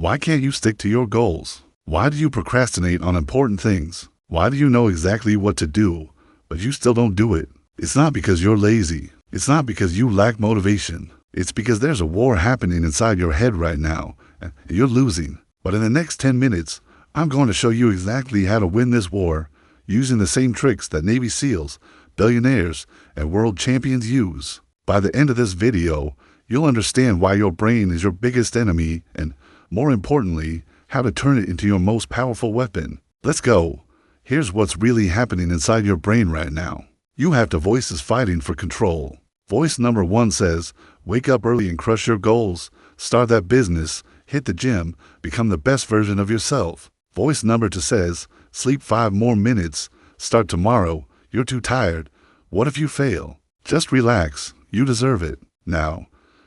Why can't you stick to your goals? Why do you procrastinate on important things? Why do you know exactly what to do, but you still don't do it? It's not because you're lazy. It's not because you lack motivation. It's because there's a war happening inside your head right now, and you're losing. But in the next 10 minutes, I'm going to show you exactly how to win this war using the same tricks that Navy SEALs, billionaires, and world champions use. By the end of this video, you'll understand why your brain is your biggest enemy and, more importantly, how to turn it into your most powerful weapon. Let's go. Here's what's really happening inside your brain right now. You have the voices fighting for control. Voice number 1 says, wake up early and crush your goals, start that business, hit the gym, become the best version of yourself. Voice number 2 says, sleep 5 more minutes, start tomorrow, you're too tired. What if you fail? Just relax, you deserve it. Now,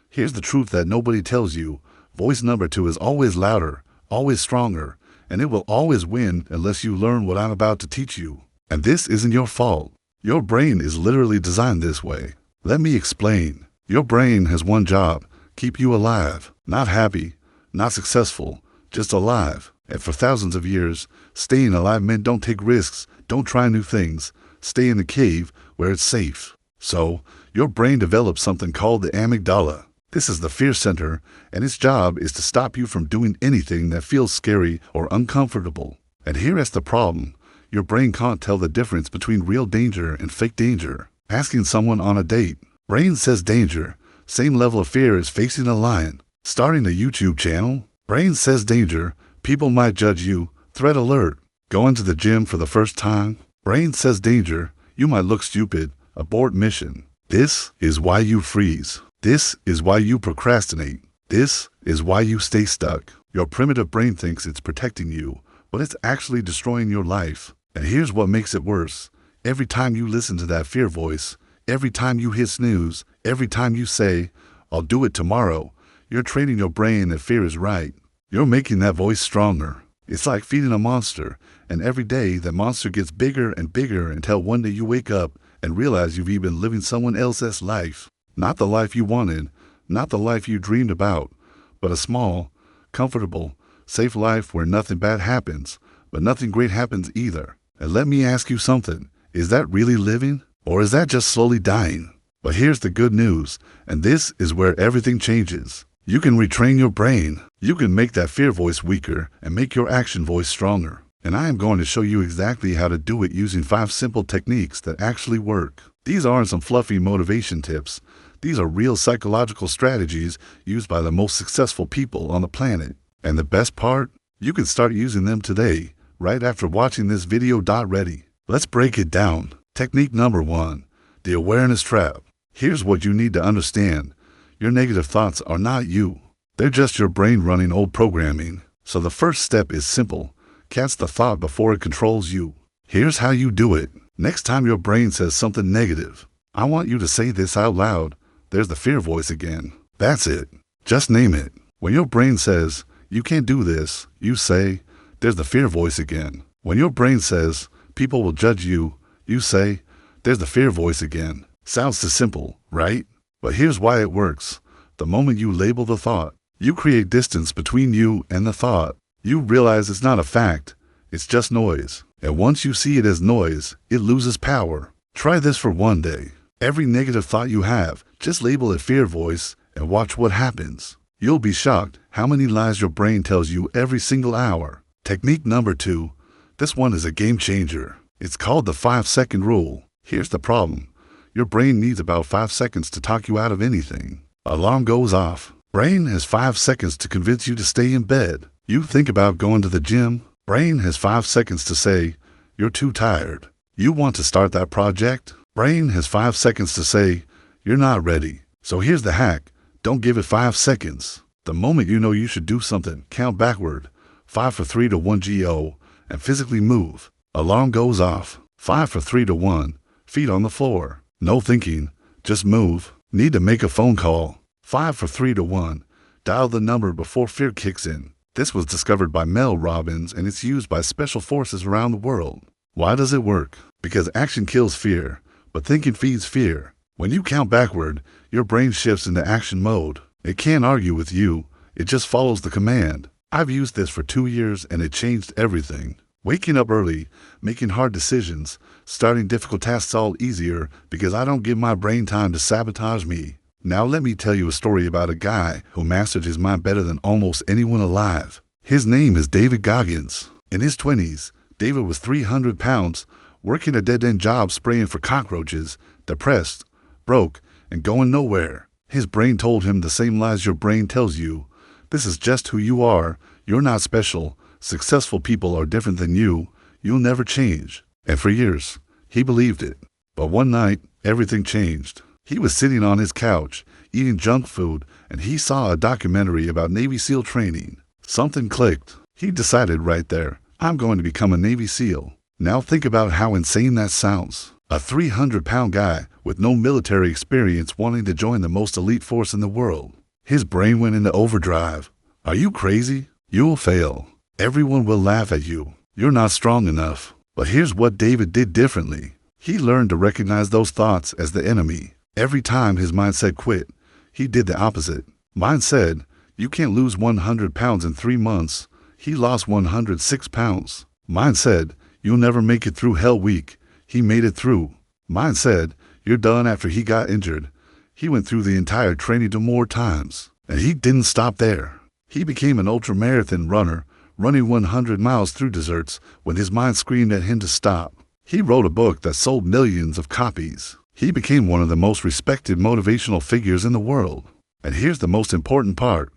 here's the truth that nobody tells you. Voice number 2 is always louder, always stronger, and it will always win unless you learn what I'm about to teach you. And this isn't your fault. Your brain is literally designed this way. Let me explain. Your brain has one job, keep you alive, not happy, not successful, just alive. And for thousands of years, staying alive meant don't take risks, don't try new things, stay in the cave where it's safe. So, your brain develops something called the amygdala. This is the fear center, and its job is to stop you from doing anything that feels scary or uncomfortable. And here is the problem. Your brain can't tell the difference between real danger and fake danger. Asking someone on a date. Brain says danger. Same level of fear as facing a lion. Starting a YouTube channel. Brain says danger. People might judge you. Threat alert. Going to the gym for the first time. Brain says danger. You might look stupid. Abort mission. This is why you freeze. This is why you procrastinate. This is why you stay stuck. Your primitive brain thinks it's protecting you, but it's actually destroying your life. And here's what makes it worse. Every time you listen to that fear voice, every time you hit snooze, every time you say, I'll do it tomorrow, you're training your brain that fear is right. You're making that voice stronger. It's like feeding a monster, and every day that monster gets bigger and bigger until one day you wake up and realize you've been living someone else's life. Not the life you wanted, not the life you dreamed about, but a small, comfortable, safe life where nothing bad happens, but nothing great happens either. And let me ask you something. Is that really living? Or is that just slowly dying? But here's the good news, and this is where everything changes. You can retrain your brain. You can make that fear voice weaker and make your action voice stronger. And I am going to show you exactly how to do it using 5 simple techniques that actually work. These aren't some fluffy motivation tips. These are real psychological strategies used by the most successful people on the planet. And the best part? You can start using them today, right after watching this video. Ready? Let's break it down. Technique number 1, the awareness trap. Here's what you need to understand. Your negative thoughts are not you. They're just your brain running old programming. So the first step is simple. Catch the thought before it controls you. Here's how you do it. Next time your brain says something negative, I want you to say this out loud. There's the fear voice again. That's it. Just name it. When your brain says, you can't do this, you say, there's the fear voice again. When your brain says, people will judge you, you say, there's the fear voice again. Sounds too simple, right? But here's why it works. The moment you label the thought, you create distance between you and the thought. You realize it's not a fact, it's just noise. And once you see it as noise, it loses power. Try this for one day. Every negative thought you have, just label it fear voice and watch what happens. You'll be shocked how many lies your brain tells you every single hour. Technique number 2. This one is a game changer. It's called the 5-second rule. Here's the problem. Your brain needs about 5 seconds to talk you out of anything. Alarm goes off. Brain has 5 seconds to convince you to stay in bed. You think about going to the gym. Brain has 5 seconds to say, you're too tired. You want to start that project? Brain has 5 seconds to say, you're not ready. So here's the hack. Don't give it 5 seconds. The moment you know you should do something, count backward. 5 4 3 2 1 go, and physically move. Alarm goes off. 5 4 3 2 1. Feet on the floor. No thinking. Just move. Need to make a phone call. 5 4 3 2 1. Dial the number before fear kicks in. This was discovered by Mel Robbins, and it's used by special forces around the world. Why does it work? Because action kills fear, but thinking feeds fear. When you count backward, your brain shifts into action mode. It can't argue with you. It just follows the command. I've used this for 2 years and it changed everything. Waking up early, making hard decisions, starting difficult tasks all easier because I don't give my brain time to sabotage me. Now let me tell you a story about a guy who mastered his mind better than almost anyone alive. His name is David Goggins. In his 20s, David was 300 pounds, working a dead-end job spraying for cockroaches, depressed, broke, and going nowhere. His brain told him the same lies your brain tells you. This is just who you are. You're not special. Successful people are different than you. You'll never change. And for years, he believed it. But one night, everything changed. He was sitting on his couch, eating junk food, and he saw a documentary about Navy SEAL training. Something clicked. He decided right there, I'm going to become a Navy SEAL. Now think about how insane that sounds. A 300-pound guy with no military experience wanting to join the most elite force in the world. His brain went into overdrive. Are you crazy? You'll fail. Everyone will laugh at you. You're not strong enough. But here's what David did differently. He learned to recognize those thoughts as the enemy. Every time his mind said quit, he did the opposite. Mine said, you can't lose 100 pounds in 3 months. He lost 106 pounds. Mine said, you'll never make it through Hell Week. He made it through. Mine said, you're done after he got injured. He went through the entire training to more times. And he didn't stop there. He became an ultramarathon runner, running 100 miles through deserts when his mind screamed at him to stop. He wrote a book that sold millions of copies. He became one of the most respected motivational figures in the world. And here's the most important part.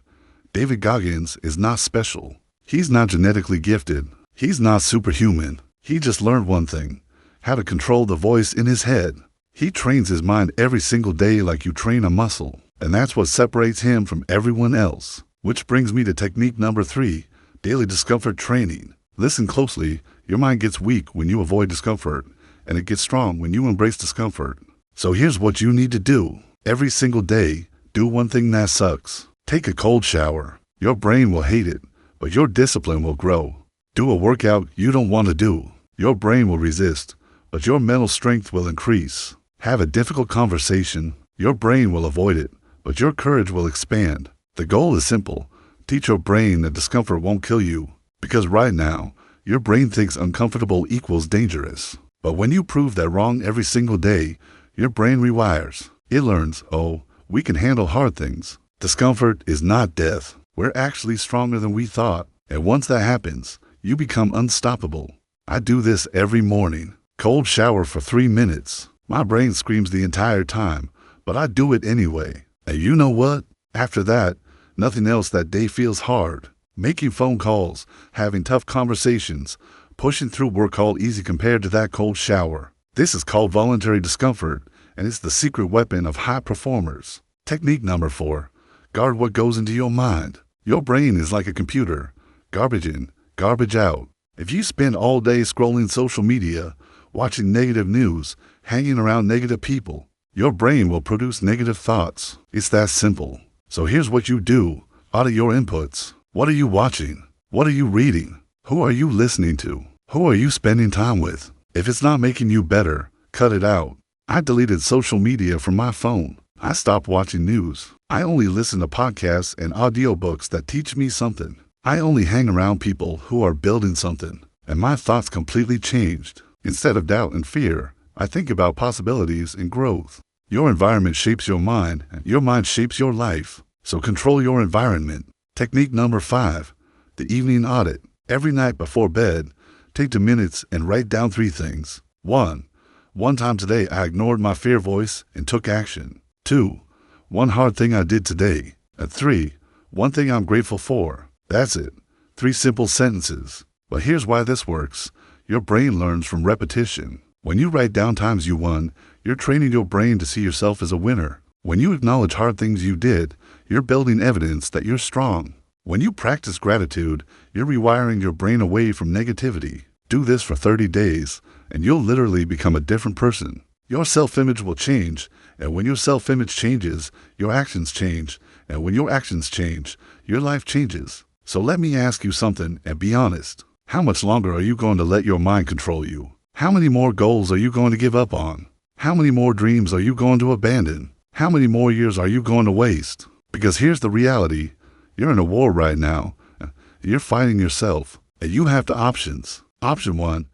David Goggins is not special. He's not genetically gifted. He's not superhuman. He just learned one thing, how to control the voice in his head. He trains his mind every single day like you train a muscle. And that's what separates him from everyone else. Which brings me to technique number 3, daily discomfort training. Listen closely. Your mind gets weak when you avoid discomfort, and it gets strong when you embrace discomfort. So here's what you need to do. Every single day, do one thing that sucks. Take a cold shower. Your brain will hate it, but your discipline will grow. Do a workout you don't want to do. Your brain will resist, but your mental strength will increase. Have a difficult conversation. Your brain will avoid it, but your courage will expand. The goal is simple. Teach your brain that discomfort won't kill you. Because right now, your brain thinks uncomfortable equals dangerous. But when you prove that wrong every single day, your brain rewires. It learns, oh, we can handle hard things. Discomfort is not death. We're actually stronger than we thought. And once that happens, you become unstoppable. I do this every morning. Cold shower for 3 minutes. My brain screams the entire time, but I do it anyway. And you know what? After that, nothing else that day feels hard. Making phone calls, having tough conversations, pushing through work all easy compared to that cold shower. This is called voluntary discomfort, and it's the secret weapon of high performers. Technique number 4, guard what goes into your mind. Your brain is like a computer. Garbage in, garbage out. If you spend all day scrolling social media, watching negative news, hanging around negative people, your brain will produce negative thoughts. It's that simple. So here's what you do. Audit your inputs. What are you watching? What are you reading? Who are you listening to? Who are you spending time with? If it's not making you better, cut it out. I deleted social media from my phone. I stopped watching news. I only listen to podcasts and audiobooks that teach me something. I only hang around people who are building something. And my thoughts completely changed. Instead of doubt and fear, I think about possibilities and growth. Your environment shapes your mind, and your mind shapes your life. So control your environment. Technique number 5, the evening audit. Every night before bed, take 2 minutes and write down 3 things. 1. One time today I ignored my fear voice and took action. 2. One hard thing I did today. And 3. One thing I'm grateful for. That's it. 3 simple sentences. But here's why this works. Your brain learns from repetition. When you write down times you won, you're training your brain to see yourself as a winner. When you acknowledge hard things you did, you're building evidence that you're strong. When you practice gratitude, you're rewiring your brain away from negativity. Do this for 30 days, and you'll literally become a different person. Your self-image will change, and when your self-image changes, your actions change, and when your actions change, your life changes. So let me ask you something and be honest. How much longer are you going to let your mind control you? How many more goals are you going to give up on? How many more dreams are you going to abandon? How many more years are you going to waste? Because here's the reality. You're in a war right now, You're fighting yourself, and you have the options. Option 1,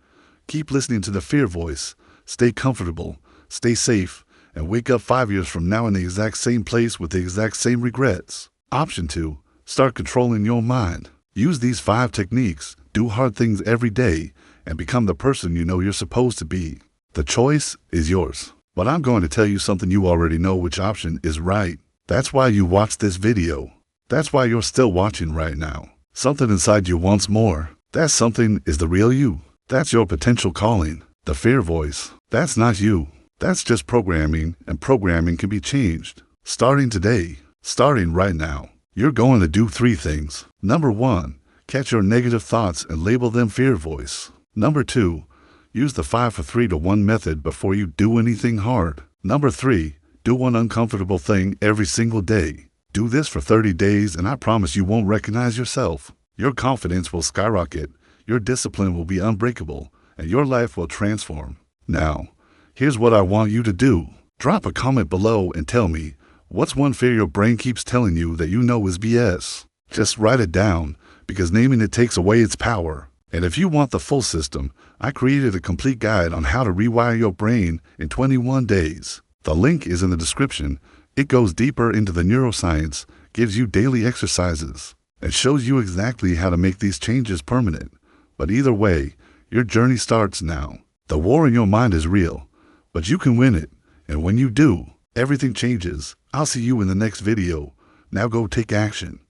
keep listening to the fear voice. Stay comfortable, stay safe, and wake up 5 years from now in the exact same place with the exact same regrets. Option 2, start controlling your mind. Use these 5 techniques, do hard things every day, and become the person you know you're supposed to be. The choice is yours. But I'm going to tell you something you already know which option is right. That's why you watched this video. That's why you're still watching right now. Something inside you wants more. That something is the real you. That's your potential calling. The fear voice. That's not you. That's just programming, and programming can be changed. Starting today, starting right now, you're going to do 3 things. Number 1, catch your negative thoughts and label them fear voice. Number 2, use the 5 for 3 to 1 method before you do anything hard. Number 3, do one uncomfortable thing every single day. Do this for 30 days and I promise you won't recognize yourself. Your confidence will skyrocket, your discipline will be unbreakable, and your life will transform. Now, here's what I want you to do. Drop a comment below and tell me, what's one fear your brain keeps telling you that you know is BS? Just write it down, because naming it takes away its power. And if you want the full system, I created a complete guide on how to rewire your brain in 21 days. The link is in the description. It goes deeper into the neuroscience, gives you daily exercises, and shows you exactly how to make these changes permanent. But either way, your journey starts now. The war in your mind is real, but you can win it. And when you do, everything changes. I'll see you in the next video. Now go take action.